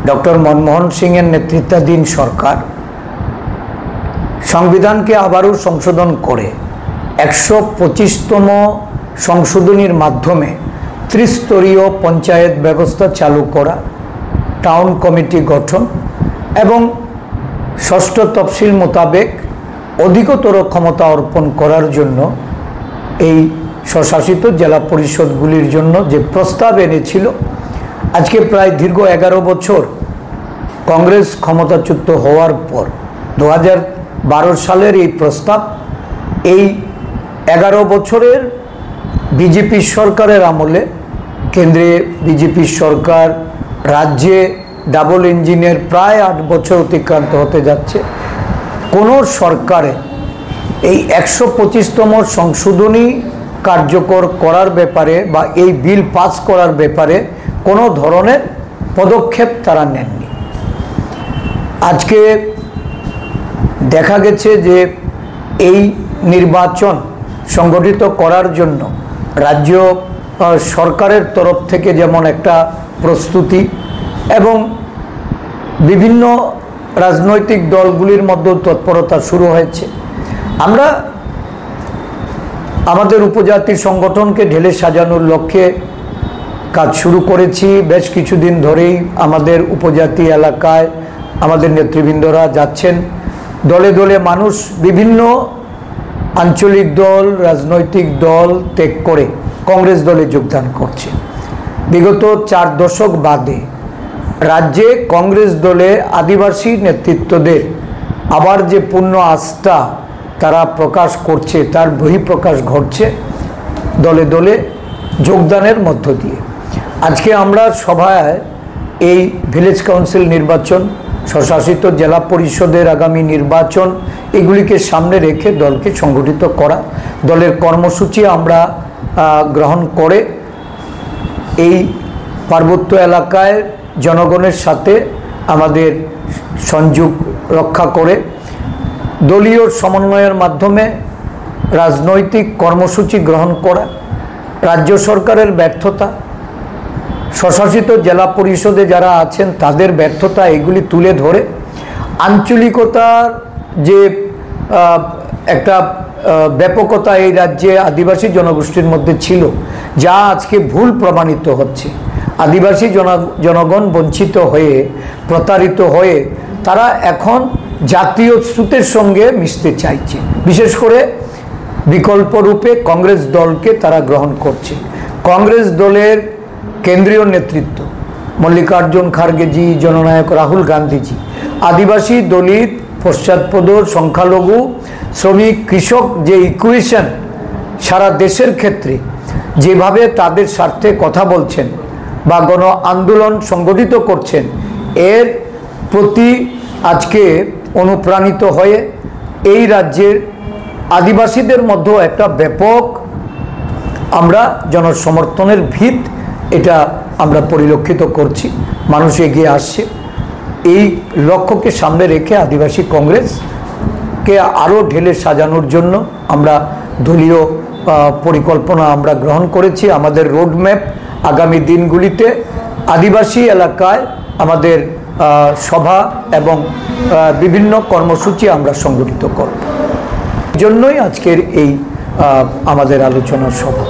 Doctor Manmohan সিংয়ের নেতৃত্বাধীন সরকার সংবিধানকে আবারও সংশোধন করে 125তম সংশোধনীর মাধ্যমে ত্রিস্তরীয় পঞ্চায়েত ব্যবস্থা চালু করা, টাউন কমিটি গঠন এবং ষষ্ঠ তফসিল মোতাবেক অধিকতর ক্ষমতা অর্পণ করার জন্য এই স্বশাসিত জেলা পরিষদগুলির জন্য যে প্রস্তাব এনেছিল, আজকে প্রায় দীর্ঘ 11 বছর কংগ্রেস ক্ষমতাচ্যুত হওয়ার পর 2012 সালের এই প্রস্তাব এই 11 বছরের বিজেপি সরকারের আমলে, কেন্দ্রে বিজেপি সরকার, রাজ্যে ডাবল ইঞ্জিনের প্রায় 8 বছর অতিক্রান্ত হতে যাচ্ছে, কোনো সরকারে এই 125তম সংশোধনী কার্যকর করার ব্যাপারে বা এই বিল পাস করার ব্যাপারে কোনো ধরনের পদক্ষেপ তারা নেননি। আজকে দেখা গেছে যে এই নির্বাচন সংগঠিত করার জন্য রাজ্য সরকারের তরফ থেকে যেমন একটা প্রস্তুতি এবং বিভিন্ন রাজনৈতিক দলগুলির মধ্যে তৎপরতা শুরু হয়েছে। আমরা আমাদের উপজাতি সংগঠনকে ঢেলে সাজানোর লক্ষ্যে কাজ শুরু করেছি। বেশ কিছুদিন ধরেই আমাদের উপজাতি এলাকায় আমাদের নেতৃবৃন্দরা যাচ্ছেন, দলে দলে মানুষ বিভিন্ন আঞ্চলিক দল, রাজনৈতিক দল ত্যাগ করে কংগ্রেস দলে যোগদান করছে। বিগত 4 দশক বাদে রাজ্যে কংগ্রেস দলে আদিবাসী নেতৃত্বদের আবার যে পূর্ণ আস্থা তারা প্রকাশ করছে, তার বহিঃপ্রকাশ ঘটছে দলে দলে যোগদানের মধ্য দিয়ে। আজকে আমরা সভায় এই ভিলেজ কাউন্সিল নির্বাচন, স্বশাসিত জেলা পরিষদের আগামী নির্বাচন, এগুলিকে সামনে রেখে দলকে সংগঠিত করা, দলের কর্মসূচি আমরা গ্রহণ করে এই পার্বত্য এলাকায় জনগণের সাথে আমাদের সংযোগ রক্ষা করে দলীয় সমন্বয়ের মাধ্যমে রাজনৈতিক কর্মসূচি গ্রহণ করা, রাজ্য সরকারের ব্যর্থতা, স্বশাসিত জেলা পরিষদে যারা আছেন তাদের ব্যর্থতা, এগুলি তুলে ধরে আঞ্চলিকতার যে একটা ব্যাপকতা এই রাজ্যে আদিবাসী জনগোষ্ঠীর মধ্যে ছিল, যা আজকে ভুল প্রমাণিত হচ্ছে। আদিবাসী জনগণ বঞ্চিত হয়ে, প্রতারিত হয়ে তারা এখন জাতীয় স্রোতের সঙ্গে মিশতে চাইছে। বিশেষ করে বিকল্প রূপে কংগ্রেস দলকে তারা গ্রহণ করছে। কংগ্রেস দলের কেন্দ্রীয় নেতৃত্ব মল্লিকার্জুন খার্গেজি, জননায়ক রাহুল গান্ধীজি আদিবাসী, দলিত, পশ্চাৎপদ, সংখ্যালঘু, শ্রমিক, কৃষক যে ইকুয়েশন সারা দেশের ক্ষেত্রে যেভাবে তাদের স্বার্থে কথা বলছেন বা গণ আন্দোলন সংগঠিত করছেন, এর প্রতি আজকে অনুপ্রাণিত হয়ে এই রাজ্যের আদিবাসীদের মধ্যে একটা ব্যাপক আমরা জনসমর্থনের ভিত এটা আমরা পরিলক্ষিত করছি। মানুষ এগিয়ে আসছে। এই লক্ষ্যকে সামনে রেখে আদিবাসী কংগ্রেসকে আরও ঢেলে সাজানোর জন্য আমরা দলীয় পরিকল্পনা আমরা গ্রহণ করেছি। আমাদের রোডম্যাপ আগামী দিনগুলিতে আদিবাসী এলাকায় আমাদের সভা এবং বিভিন্ন কর্মসূচি আমরা সংগঠিত করব। জন্যই আজকের এই আমাদের আলোচনার সভা।